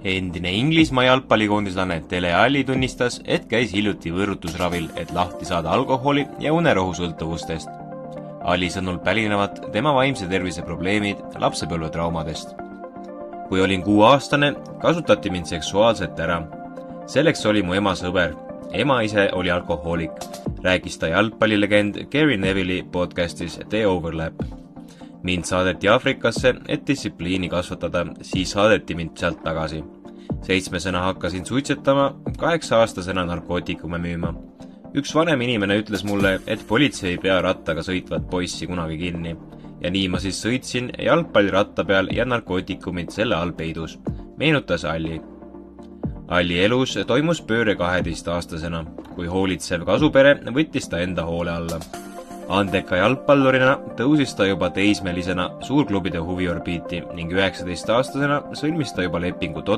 Endine Inglismaa jalgpallikoondislane Dele Alli tunnistas, et käis hiljuti võõrutusravil, et lahti saada alkoholi ja unerohusõltuvustest. Alli sõnul pärinevad tema vaimse tervise probleemid lapsepõlvetraumadest. Kui olin 6-aastane, kasutati mind seksuaalselt ära. Selleks oli mu ema sõber. Ema ise oli alkohoolik, rääkis ta jalgpallilegend Gary Neville'i podcastis The Overlap. Mind saadeti Aafrikasse, et distsipliini kasvatada, siis saadeti mind sealt tagasi. 7-sena hakkasin suitsetama, 8-aastasena narkootikume müüma. Üks vanem inimene ütles mulle, et politsei ei pea rattaga sõitvat poissi kunagi kinni. Ja nii ma siis sõitsin jalgpalliratta peal ja narkootikumid selle all peidus, meenutas Alli. Alli elus toimus pööre 12-aastasena, kui hoolitsev kasupere võttis ta enda hoole alla. Andeka jalgpallurina tõusis ta juba teismelisena suurklubide huviorbiiti ning 19-aastasena sõlmis ta juba lepingu